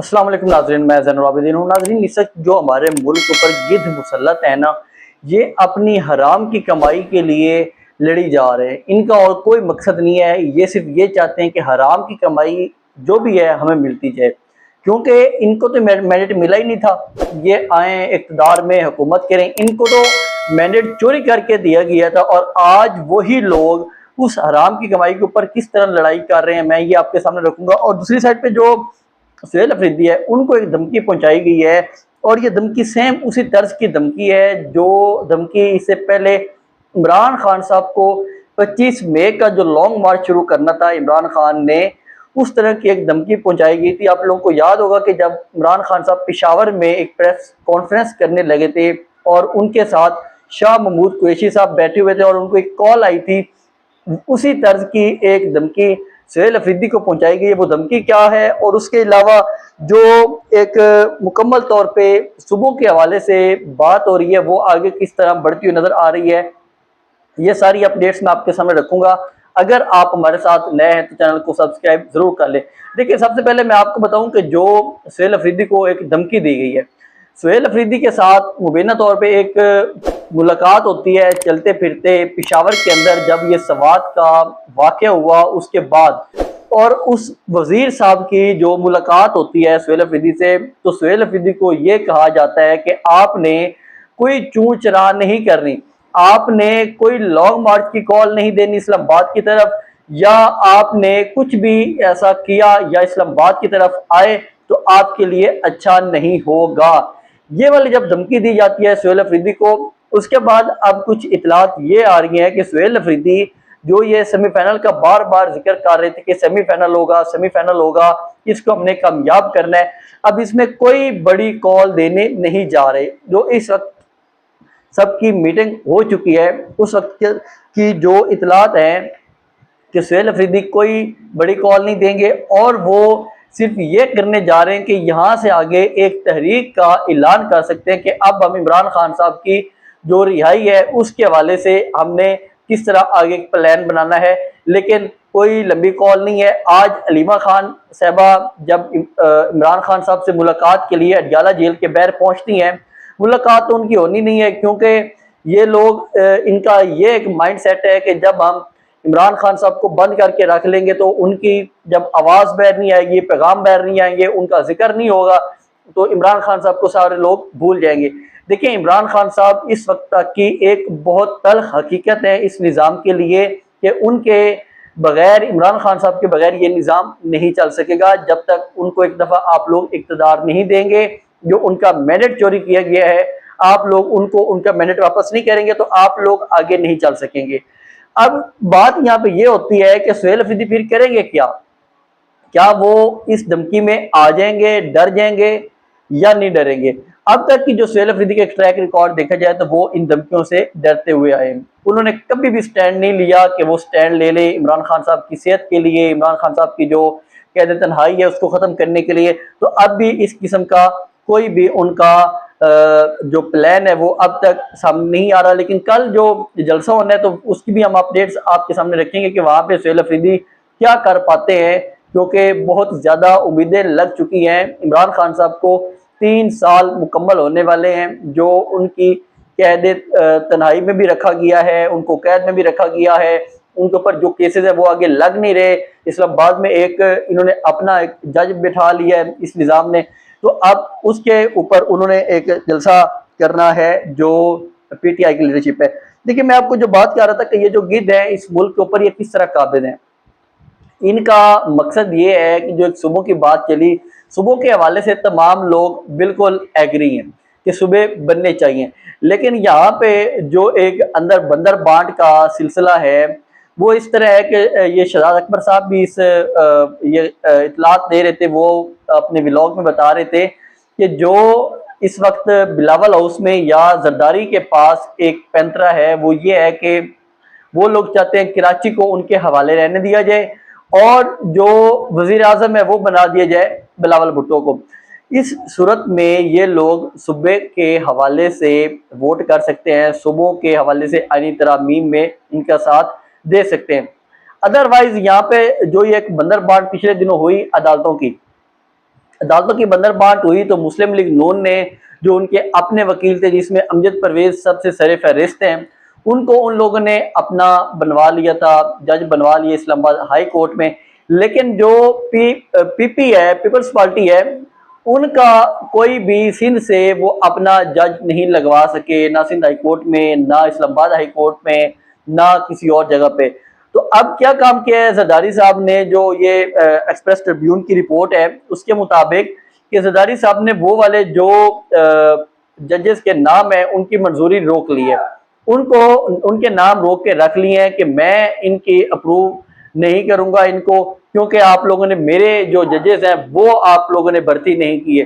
अस्सलाम वालेकुम नाज़रीन, मैं ज़ैनुल आबिदीन हूँ। नाज़रीन, इस वक्त जो हमारे मुल्क के ऊपर गिद्ध मुसल्लत है ना, ये अपनी हराम की कमाई के लिए लड़ी जा रहे हैं। इनका और कोई मकसद नहीं है, ये सिर्फ ये चाहते हैं कि हराम की कमाई जो भी है हमें मिलती जाए, क्योंकि इनको तो मैंडेट मिला ही नहीं था। ये आए इक़्तिदार में हुकूमत करें, इनको तो मैंडेट चोरी करके दिया गया था और आज वही लोग उस हराम की कमाई के ऊपर किस तरह लड़ाई कर रहे हैं, मैं ये आपके सामने रखूंगा। और दूसरी साइड पे जो सुहेल अफरीदी है, उनको एक धमकी पहुंचाई गई है और ये धमकी सेम उसी तर्ज की धमकी है जो धमकी इससे पहले इमरान खान साहब को 25 मई का जो लॉन्ग मार्च शुरू करना था, इमरान खान ने उस तरह की एक धमकी पहुंचाई गई थी। आप लोगों को याद होगा कि जब इमरान खान साहब पेशावर में एक प्रेस कॉन्फ्रेंस करने लगे थे और उनके साथ शाह महमूद कुरैशी साहब बैठे हुए थे और उनको एक कॉल आई थी, उसी तर्ज की एक धमकी सुहेल अफरीदी को पहुंचाई गई है। वो धमकी क्या है और उसके अलावा जो एक मुकम्मल तौर पे सुबह के हवाले से बात हो रही है, वो आगे किस तरह बढ़ती हुई नजर आ रही है, ये सारी अपडेट्स मैं आपके सामने रखूंगा। अगर आप हमारे साथ नए हैं तो चैनल को सब्सक्राइब जरूर कर लें। देखिए, सबसे पहले मैं आपको बताऊं कि जो सुहेल अफरीदी को एक धमकी दी गई है, सुहेल अफरीदी के साथ मुबीना तौर पे एक मुलाकात होती है चलते फिरते पेशावर के अंदर, जब ये सवात का वाक़या हुआ उसके बाद, और उस वजीर साहब की जो मुलाकात होती है सुहेल अफरीदी से, तो सुहेल अफरीदी को ये कहा जाता है कि आपने कोई चूं चरा नहीं करनी, आपने कोई लॉन्ग मार्च की कॉल नहीं देनी इस्लामाबाद की तरफ, या आपने कुछ भी ऐसा किया या इस्लामाबाद की तरफ आए तो आपके लिए अच्छा नहीं होगा। ये वाली जब धमकी दी जाती है सुहेल अफरीदी को, उसके बाद अब कुछ इतलात ये आ रही हैं कि सुहेल अफरीदी जो ये सेमीफाइनल का बार बार जिक्र कर रहे थे कि सेमीफाइनल होगा, सेमीफाइनल होगा, इसको हमने कामयाब करना है, अब इसमें कोई बड़ी कॉल देने नहीं जा रहे। जो इस वक्त सबकी मीटिंग हो चुकी है, उस वक्त की जो इतलात हैं कि सुहेल अफरीदी कोई बड़ी कॉल नहीं देंगे और वो सिर्फ ये करने जा रहे हैं कि यहाँ से आगे एक तहरीक का ऐलान कर सकते हैं कि अब हम इमरान खान साहब की जो रिहाई है उसके हवाले से हमने किस तरह आगे प्लान बनाना है, लेकिन कोई लंबी कॉल नहीं है। आज अलीमा खान साहबा जब इमरान खान साहब से मुलाकात के लिए अडयाला जेल के बाहर पहुंचती हैं, मुलाकात तो उनकी होनी नहीं है, क्योंकि ये लोग इनका ये एक माइंड सेट है कि जब हम इमरान खान साहब को बंद करके रख लेंगे तो उनकी जब आवाज़ बाहर नहीं आएगी, पैगाम बाहर नहीं आएंगे, उनका जिक्र नहीं होगा, तो इमरान खान साहब को सारे लोग भूल जाएंगे। देखिए, इमरान खान साहब इस वक्त तक की एक बहुत तल्ख हकीकत है इस निज़ाम के लिए कि उनके बगैर, इमरान खान साहब के बगैर ये निज़ाम नहीं चल सकेगा जब तक उनको एक दफ़ा आप लोग इक़्तिदार नहीं देंगे। जो उनका मैंडेट चोरी किया गया है, आप लोग उनको उनका मैंडेट वापस नहीं करेंगे तो आप लोग आगे नहीं चल सकेंगे। अब बात यहाँ पे ये होती है कि सुहेल अफरीदी फिर करेंगे क्या? क्या वो इस धमकी में आ जाएंगे, डर जाएंगे या नहीं डरेंगे? अब तक की जो सुहेल अफरीदी का ट्रैक रिकॉर्ड देखा जाए तो वो इन धमकियों से डरते हुए आए। उन्होंने कभी भी स्टैंड नहीं लिया कि वो स्टैंड ले ले इमरान खान साहब की सेहत के लिए, इमरान खान साहब की जो कैद तन्हाई है उसको खत्म करने के लिए। तो अब भी इस किस्म का कोई भी उनका जो प्लान है वो अब तक सामने नहीं आ रहा। लेकिन कल जो जलसा होना है तो उसकी भी हम अपडेट्स आपके सामने रखेंगे कि वहां पे सुहेल अफरीदी क्या कर पाते हैं, क्योंकि बहुत ज्यादा उम्मीदें लग चुकी हैं। इमरान खान साहब को 3 साल मुकम्मल होने वाले हैं, जो उनकी कैद तन्हाई में भी रखा गया है, उनको कैद में भी रखा गया है, उनके ऊपर जो केसेस है वो आगे लग नहीं रहे। इस्लामाबाद में एक इन्होंने अपना एक जज बिठा लिया है इस निज़ाम ने, तो अब उसके ऊपर उन्होंने एक जलसा करना है जो पीटीआई की लीडरशिप है। देखिए, मैं आपको जो बात कर रहा था कि ये जो गिद्ध है इस मुल्क के ऊपर ये किस तरह काबिज हैं, इनका मकसद ये है कि जो एक सुबह की बात चली, सुबह के हवाले से तमाम लोग बिल्कुल एग्री हैं कि सुबह बनने चाहिए, लेकिन यहाँ पे जो एक अंदर बंदर बांट का सिलसिला है वो इस तरह है कि ये शहजाद अकबर साहब भी इस ये इतलात दे रहे थे, वो अपने व्लॉग में बता रहे थे कि जो इस वक्त बिलावल हाउस में या जरदारी के पास एक पैंतरा है, वो ये है कि वो लोग चाहते हैं कराची को उनके हवाले रहने दिया जाए और जो वजीर आजम है वो बना दिया जाए बिलावल भुट्टो को। इस सूरत में ये लोग सुबह के हवाले से वोट कर सकते हैं, सुबह के हवाले से आईनी तरामीम में इनका साथ दे सकते हैं। अदरवाइज यहाँ पे जो ये एक बंदरबांट पिछले दिनों हुई अदालतों की, अदालतों की बंदरबांट हुई तो मुस्लिम लीग नून ने जो उनके अपने वकील थे, जिसमें अमजद परवेज सबसे सरे फहरिस्त हैं, उनको उन लोगों ने अपना बनवा लिया था, जज बनवा लिया इस्लामाबाद हाई कोर्ट में। लेकिन जो पीपी है, पीपल्स पार्टी है, उनका कोई भी सिंध से वो अपना जज नहीं लगवा सके, ना सिंध हाई कोर्ट में, ना इस्लामाबाद हाई कोर्ट में, ना किसी और जगह पे। तो अब क्या काम किया है जरदारी साहब ने, जो ये एक्सप्रेस ट्रिब्यून की रिपोर्ट है उसके मुताबिक कि जरदारी साहब ने वो वाले जो जजेस के नाम है उनकी मंजूरी रोक ली है, उनको उनके नाम रोक के रख लिए हैं कि मैं इनकी अप्रूव नहीं करूंगा इनको, क्योंकि आप लोगों ने मेरे जो जजेस हैं वो आप लोगों ने भर्ती नहीं की है।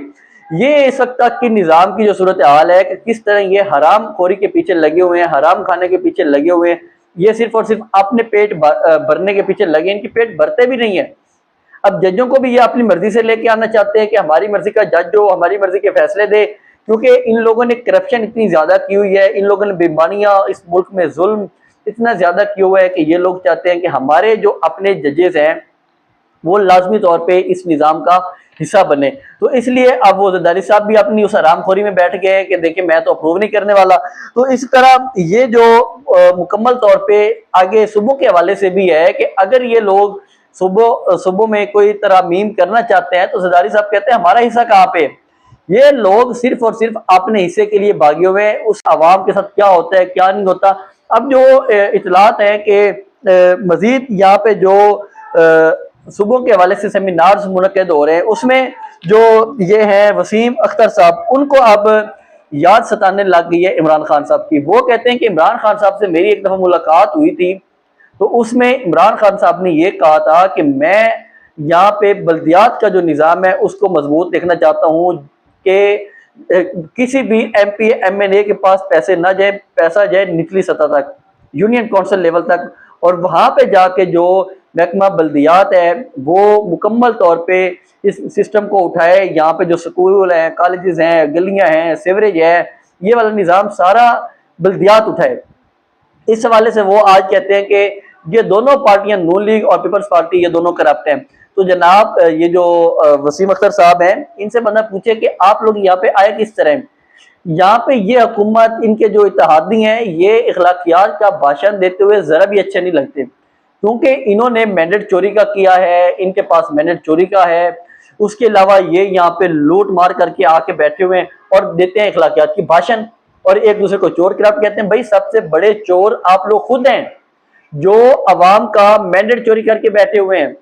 ये इस वक्त तक की निज़ाम की जो सूरत हाल है कि किस तरह ये हराम खोरी के पीछे लगे हुए हैं, हराम खाने के पीछे लगे हुए हैं, ये सिर्फ और सिर्फ अपने पेट भरने के पीछे लगे, इनके पेट भरते भी नहीं है। अब जजों को भी ये अपनी मर्जी से लेके आना चाहते हैं कि हमारी मर्जी का जज हो, हमारी मर्जी के फैसले दे, क्योंकि इन लोगों ने करप्शन इतनी ज्यादा की हुई है, इन लोगों ने बेईमानियां, इस मुल्क में जुल्म इतना ज्यादा किया हुआ है कि ये लोग चाहते हैं कि हमारे जो अपने जजेस हैं वो लाजमी तौर पे इस निज़ाम का हिस्सा बने। तो इसलिए अब वो जरदारी साहब भी अपनी उस हरामखोरी में बैठ गए कि देखिए मैं तो अप्रूव नहीं करने वाला। तो इस तरह ये जो मुकम्मल तौर पे आगे सुबह के हवाले से भी है कि अगर ये लोग सुबह सुबह में कोई तरमीम करना चाहते हैं तो जरदारी साहब कहते हैं हमारा हिस्सा कहाँ पे। ये लोग सिर्फ और सिर्फ अपने हिस्से के लिए भागे हुए हैं, उस आवाम के साथ क्या होता है क्या नहीं होता। अब जो इतलात है कि मजीद यहाँ पे जो सुबह के हवाले से सेमिनार्स मुनक्किद हो रहे हैं, उसमें जो ये है वसीम अख्तर साहब, उनको अब याद सताने लग गई है इमरान खान साहब की। वो कहते हैं कि इमरान खान साहब से मेरी एक दफा मुलाकात हुई थी, तो उसमें इमरान खान साहब ने ये कहा था कि मैं यहाँ पे बल्दियात का जो निज़ाम है उसको मजबूत देखना चाहता हूँ कि किसी भी MP MLA के पास पैसे ना जाए, पैसा जाए निचली सतह तक, यूनियन काउंसिल लेवल तक, और वहाँ पे जाके जो महकमा बल्दियात है वो मुकम्मल तौर पे इस सिस्टम को उठाए। यहाँ पे जो स्कूल हैं, कॉलेजेस हैं, गलियाँ हैं, सेवरेज है, ये वाला निज़ाम सारा बल्दियात उठाए। इस हवाले से वो आज कहते हैं कि ये दोनों पार्टियां, नून लीग और पीपल्स पार्टी, ये दोनों करप्ट हैं। तो जनाब ये जो वसीम अख्तर साहब हैं, इनसे बंदा पूछे कि आप लोग यहाँ पे आए किस तरह। यहाँ पे ये हुकूमत, इनके जो इत्तेहादी हैं, ये इखलाकियात का भाषण देते हुए जरा भी अच्छे नहीं लगते, क्योंकि इन्होंने मैंडेट चोरी का किया है, इनके पास मैंडेट चोरी का है। उसके अलावा ये यहाँ पे लूट मार करके आके बैठे हुए हैं और देते हैं इखलाकियात की भाषण, और एक दूसरे को चोर करप्ट कहते हैं। भाई सबसे बड़े चोर आप लोग खुद हैं, जो अवाम का मैंडेट चोरी करके बैठे हुए हैं।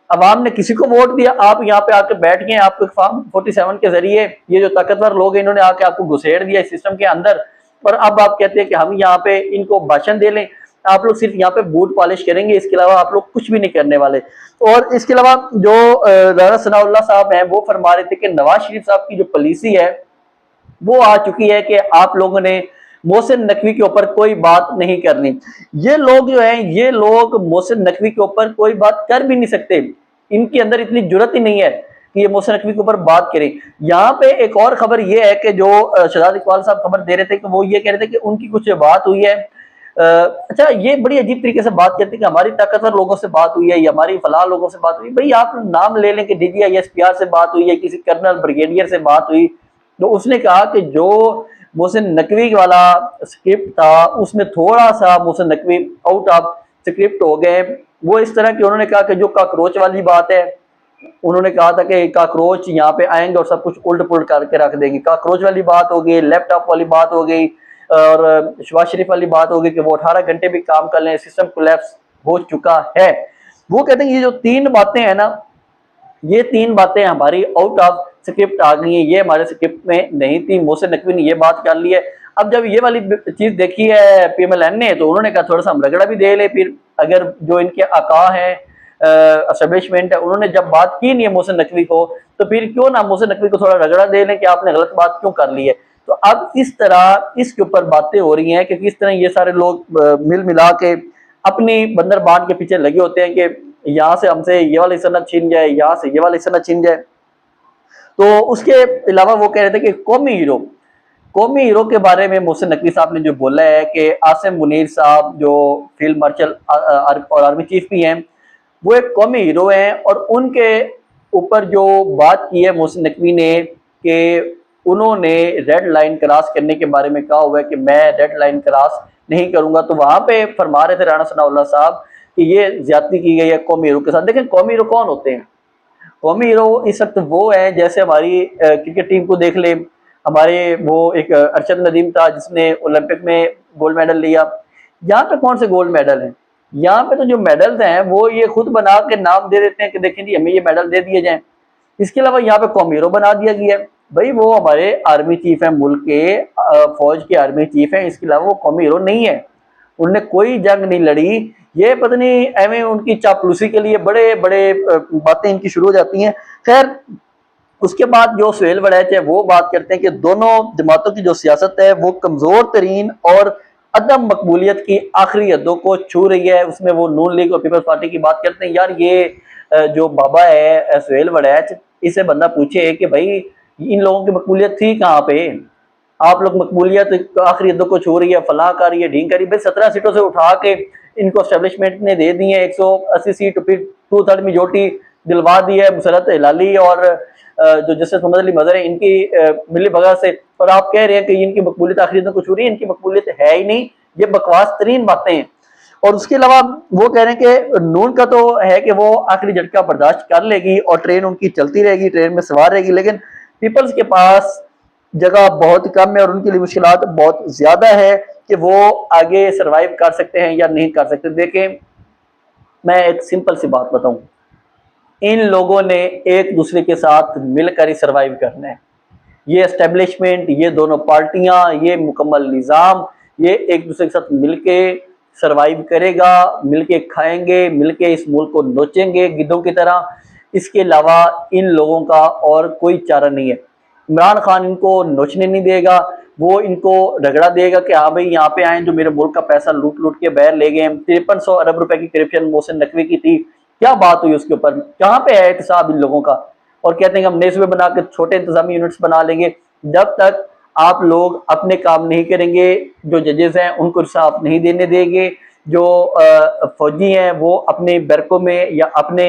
अवाम ने किसी को वोट दिया, आप यहाँ पे आके बैठ गए, आपको फॉर्म 47 के जरिए ये जो ताकतवर लोग हैं इन्होंने आके आपको घुसेड़ दिया इस सिस्टम के अंदर, और अब आप कहते हैं कि हम यहाँ पे इनको भाषण दे लें। आप लोग सिर्फ यहाँ पे बूट पॉलिश करेंगे, इसके अलावा आप लोग कुछ भी नहीं करने वाले। और इसके अलावा जो राना सनाउल्लाह साहब हैं वो फरमा रहे थे कि नवाज शरीफ साहब की जो पॉलिसी है वो आ चुकी है कि आप लोगों ने मोहसिन नकवी के ऊपर कोई बात नहीं करनी। ये लोग जो हैं, ये लोग मोहसिन नकवी के ऊपर कोई बात कर भी नहीं सकते, इनके अंदर इतनी जुर्रत ही नहीं है कि ये मोहसिन नकवी के ऊपर बात करें। यहाँ पे एक और खबर ये है कि जो शहजाद इकबाल साहब खबर दे रहे थे कि वो ये कह रहे थे कि उनकी कुछ बात हुई है। अच्छा, ये बड़ी अजीब तरीके से बात करते हैं कि हमारी ताकतवर लोगों से बात हुई है या हमारी फलाह लोगों से बात हुई। भाई आप नाम ले लें कि DGI SPR से बात हुई है, किसी कर्नल ब्रिगेडियर से बात हुई, तो उसने कहा कि जो मोहसिन नकवी वाला स्क्रिप्ट था उसमें थोड़ा सा Mohsin Naqvi out of script हो गए। वो इस तरह की, उन्होंने कहा कि जो काकरोच वाली बात है, उन्होंने कहा था कि काकरोच यहाँ पे आएंगे और सब कुछ उल्ट पुलट करके रख देंगे, काकरोच वाली बात हो गई, लैपटॉप वाली बात हो गई, और शहबाज शरीफ वाली बात हो गई कि वो 18 घंटे भी काम कर लें, सिस्टम कोलैप्स हो चुका है। वो कहते हैं ये जो 3 बातें हैं ना, ये 3 बातें हमारी आउट ऑफ स्क्रिप्ट आ गई है, ये हमारे स्क्रिप्ट में नहीं थी, मोहसिन नकवी ने ये बात कर ली है। अब जब ये वाली चीज देखी है PMLN ने, तो उन्होंने कहा थोड़ा सा हम रगड़ा भी दे ले, फिर अगर जो इनके आका है एस्टेब्लिशमेंट है, उन्होंने जब बात की नहीं है मोहसिन नकवी को, तो फिर क्यों ना मोहसिन नकवी को थोड़ा रगड़ा दे लें कि आपने गलत बात क्यों कर ली है। तो अब इस तरह इसके ऊपर बातें हो रही हैं कि किस तरह ये सारे लोग मिल मिला के अपनी बंदरबांट के पीछे लगे होते हैं कि यहाँ से हमसे ये वाली सनत छीन जाए, यहाँ से ये वाली सनत छीन जाए। तो उसके अलावा वो कह रहे थे कि कौमी हीरो के बारे में मोहसिन नकवी साहब ने जो बोला है कि आसिम मुनीर साहब जो फील्ड मार्शल और आर्मी चीफ भी हैं, वो एक कौमी हीरो हैं, और ऊपर जो बात की है मोहसिन नकवी ने कि उन्होंने रेड लाइन क्रॉस करने के बारे में कहा हुआ है कि मैं रेड लाइन क्रॉस नहीं करूंगा, तो वहां पे फरमा रहे थे राणा सनाउल्लाह साहब कि ये ज्यादती की गई है कौमी हीरो के साथ। देखें कौमी हीरो कौन होते हैं? कौमी हीरो इस वक्त वो है, जैसे हमारी क्रिकेट टीम को देख ले, हमारे वो एक अरशद नदीम था जिसने ओलंपिक में गोल्ड मेडल लिया। यहाँ पे कौन से गोल्ड मेडल हैं? यहाँ पे तो जो मेडल्स हैं वो ये खुद बना के नाम दे देते हैं कि देखें जी हमें ये मेडल दे दिए जाएं। इसके अलावा यहाँ पे कौमी हीरो बना दिया गया है। भाई वो हमारे आर्मी चीफ है, मुल्क के फौज के आर्मी चीफ है, इसके अलावा वो कौमी हीरो नहीं है। उनने कोई जंग नहीं लड़ी। ये पता नहीं एवं उनकी चापलूसी के लिए बड़े बड़े बातें इनकी शुरू हो जाती हैं। खैर उसके बाद जो सुहेल वड़ैच है वो बात करते हैं कि दोनों जमातों की जो सियासत है वो कमजोर तरीन और अदम मकबूलियत की आखिरी हदों को छू रही है। उसमें वो नून लीग और पीपल्स पार्टी की बात करते हैं। यार ये जो बाबा है सुहेल वड़ैच, इसे बंदा पूछे कि भाई इन लोगों की मकबूलियत थी कहाँ पे? आप लोग मकबूलियत आखिरी हदों को छू रही है, फलाह कर रही है, ढींग कर रही है। 17 सीटों से उठा के इनको एस्टेब्लिशमेंट ने दे दी है 180 सीट, फिर 2/3 मेजोरिटी दिलवा दी है मुसरत हिलाली और जो जस्टिस मोहम्मद अली मजहर है इनकी मिली भगत से। और आप कह रहे हैं कि इनकी मकबूलियत आखिरी हदों को छू रही है। इनकी मकबूलियत है ही नहीं, ये बकवास तरीन बातें हैं। और उसके अलावा वो कह रहे हैं कि नून का तो है कि वो आखिरी झटका बर्दाश्त कर लेगी और ट्रेन उनकी चलती रहेगी, ट्रेन में सवार रहेगी, लेकिन पीपल्स के पास जगह बहुत कम है और उनके लिए मुश्किलात बहुत ज्यादा है कि वो आगे सरवाइव कर सकते हैं या नहीं कर सकते। देखें मैं एक सिंपल सी बात बताऊं, इन लोगों ने एक दूसरे के साथ मिलकर ही सरवाइव करना है। ये एस्टेब्लिशमेंट, ये दोनों पार्टियां, ये मुकम्मल निज़ाम, ये एक दूसरे के साथ मिलके सरवाइव करेगा, मिलके खाएंगे, मिलके इस मुल्क को नोचेंगे गिद्धों की तरह। इसके अलावा इन लोगों का और कोई चारा नहीं है। इमरान खान इनको नोचने नहीं देगा, वो इनको रगड़ा देगा कि हाँ भाई यहाँ पे आए जो मेरे मुल्क का पैसा लूट लूट के बाहर ले गए। 5300 अरब रुपए की करप्शन मोहसिन नकवी की थी, क्या बात हुई उसके ऊपर? कहाँ पे है एहतसाब इन लोगों का? और कहते हैं कि हम नए सूबे बना के छोटे इंतजामी यूनिट्स बना लेंगे। जब तक आप लोग अपने काम नहीं करेंगे, जो जजेस हैं उनको इंसाफ नहीं देने देंगे, जो फौजी हैं वो अपने बैरकों में या अपने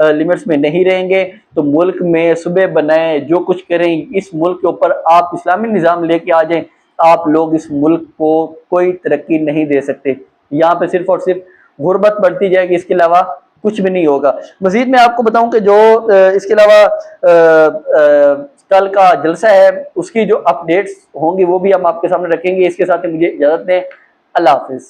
लिमिट्स में नहीं रहेंगे, तो मुल्क में सूबे बनाए जो कुछ करें, इस मुल्क के ऊपर आप इस्लामी निज़ाम लेके आ जाएं, आप लोग इस मुल्क को कोई तरक्की नहीं दे सकते। यहाँ पे सिर्फ और सिर्फ गुर्बत बढ़ती जाएगी, इसके अलावा कुछ भी नहीं होगा। मजीद मैं आपको बताऊं कि जो इसके अलावा कल का जलसा है उसकी जो अपडेट्स होंगी वो भी हम आपके सामने रखेंगे। इसके साथ ही मुझे इजाजत दें। अल्लाह हाफिज।